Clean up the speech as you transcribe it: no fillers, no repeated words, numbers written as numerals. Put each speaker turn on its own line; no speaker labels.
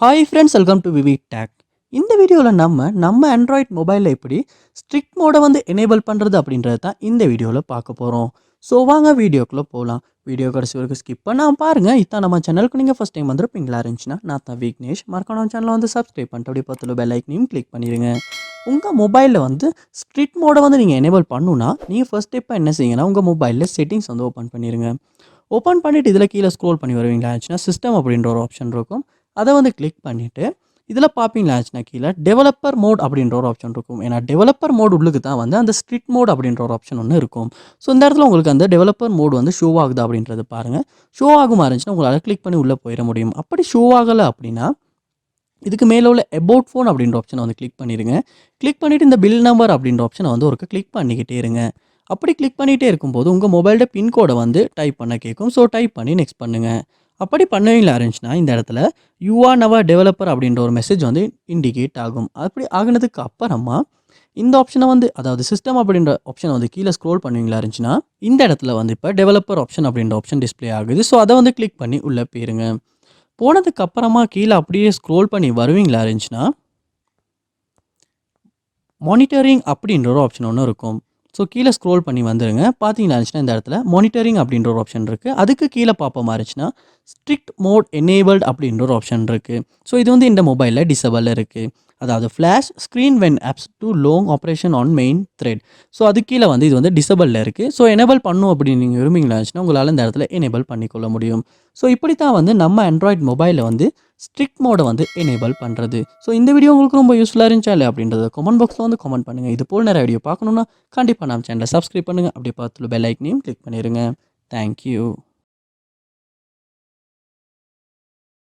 Hi friends, welcome to VividTech. இந்த வீடியோவில் நம்ம ஆண்ட்ராய்ட் மொபைலில் எப்படி ஸ்ட்ரிக்ட் மோடை வந்து எனேபிள் பண்ணுறது அப்படின்றது தான் இந்த வீடியோவில் பார்க்க போகிறோம். ஸோ வாங்க வீடியோக்குள்ளே போகலாம். வீடியோ கடைசி வரைக்கும் ஸ்கிப் பண்ணாமல் பாருங்கள். இதான் நம்ம சேனலுக்கு நீங்கள் ஃபஸ்ட் டைம் வந்துருப்பீங்களா இருந்துச்சுன்னா, நான் தான் விக்னேஷ். மறக்காம சேனலை வந்து சப்ஸ்கிரைப் பண்ணிட்டு அப்படியே பத்தில் பெல் ஐக்கனையும் கிளிக் பண்ணிடுங்க. உங்கள் மொபைலில் வந்து ஸ்ட்ரிக்ட் மோடை வந்து நீங்கள் எனேபிள் பண்ணணுன்னா நீங்கள் ஃபஸ்ட் ஸ்டெப்பாக என்ன செய்யுங்கன்னா, உங்கள் மொபைலில் செட்டிங்ஸ் வந்து ஓப்பன் பண்ணிடுங்க. ஓப்பன் பண்ணிவிட்டு இதில் கீழே ஸ்க்ரோல் பண்ணி வருவீங்களா ஆச்சுன்னா, சிஸ்டம் அப்படின்ற ஒரு ஆப்ஷன் இருக்கும். அதை வந்து கிளிக் பண்ணிவிட்டு இதில் பார்ப்பீங்களா ஆச்சுன்னா கீழே டெவலப்பர் மோட் அப்படின்ற ஒரு ஆப்ஷன் இருக்கும். ஏன்னா டெவலப்பர் மோட் உள்ளுக்கு தான் வந்து அந்த ஸ்ட்ரிக்ட் மோட் அப்படின்ற ஒரு ஆப்ஷன் ஒன்று இருக்கும். ஸோ இந்த இடத்துல உங்களுக்கு அந்த டெவலப்பர் மோட் வந்து ஷோ ஆகுது அப்படின்றது பாருங்கள். ஷோ ஆகுமா இருந்துச்சுன்னா உங்களால் கிளிக் பண்ணி உள்ளே போயிட முடியும். அப்படி ஷோ ஆகலை அப்படின்னா இதுக்கு மேலே உள்ள அபவுட் ஃபோன் அப்படின்ற ஆப்ஷனை வந்து கிளிக் பண்ணிடுங்க. கிளிக் பண்ணிவிட்டு இந்த பில் நம்பர் அப்படின்ற ஆப்ஷனை வந்து ஒரு கிளிக் பண்ணிக்கிட்டே இருங்க. அப்படி கிளிக் பண்ணிகிட்டே இருக்கும்போது உங்கள் மொபைலோட பின்கோடை வந்து டைப் பண்ண கேட்கும். ஸோ டைப் பண்ணி நெக்ஸ்ட் பண்ணுங்கள். அப்படி பண்ணுவீங்களா இருந்துச்சுன்னா இந்த இடத்துல யூஆர் நவர் டெவலப்பர் அப்படின்ற ஒரு மெசேஜ் வந்து இண்டிகேட் ஆகும். அப்படி ஆகினதுக்கு அப்புறமா இந்த ஆப்ஷனை வந்து அதாவது சிஸ்டம் அப்படின்ற ஆப்ஷனை வந்து கீழே ஸ்க்ரோல் பண்ணுவீங்களா இருந்துச்சுன்னா இந்த இடத்துல வந்து இப்போ டெவலப்பர் ஆப்ஷன் அப்படின்ற ஆப்ஷன் டிஸ்பிளே ஆகுது. ஸோ அதை வந்து கிளிக் பண்ணி உள்ளே போயிருங்க. போனதுக்கு அப்புறமா கீழே அப்படியே ஸ்க்ரோல் பண்ணி வருவீங்களா இருந்துச்சுன்னா மானிட்டரிங் அப்படின்ற ஒரு ஆப்ஷன் ஒன்று இருக்கும். ஸோ கீழே ஸ்க்ரோல் பண்ணி வந்துடுங்க. பார்த்தீங்களா இருந்துச்சுன்னா இந்த இடத்துல மானிட்டரிங் அப்படின்ற ஒரு ஆப்ஷன் இருக்குது. அதுக்கு கீழே பார்ப்போமா இருந்துச்சுன்னா ஸ்ட்ரிக்ட் மோட் எனேபிள்ட் அப்படின்ற ஒரு ஆப்ஷன் இருக்குது. ஸோ இது வந்து இந்த மொபைலில் டிசபிள் இருக்குது. அதாவது flash screen when apps to long operation on main thread. So அது கீழே வந்து இது வந்து டிசபிளில் இருக்குது. ஸோ எனேபிள் பண்ணும் அப்படின்னு நீங்கள் விரும்பிங்களா இருந்துச்சுன்னா உங்களால் இந்த இடத்துல எனேபிள் பண்ணிக்கொள்ள முடியும். ஸோ இப்படி தான் வந்து நம்ம ஆண்ட்ராய்ட் மொபைலில் வந்து ஸ்ட்ரிக்ட் மோடை வந்து எனேபிள் பண்ணுறது. ஸோ இந்த வீடியோ உங்களுக்கு ரொம்ப யூஸ்ஃபுல்லாக இருந்துச்சா இல்லை அப்படின்றத கமெண்ட் பாக்ஸில் வந்து கமெண்ட் பண்ணுங்கள். இது போல் நிறைய வீடியோ பார்க்கணுன்னா கண்டிப்பாக நம்ம சேனலை சப்ஸ்கிரைப் பண்ணுங்கள். அப்படியே பார்த்து பெல் ஐக்கனையும் கிளிக் பண்ணிடுங்க. தேங்க்யூ.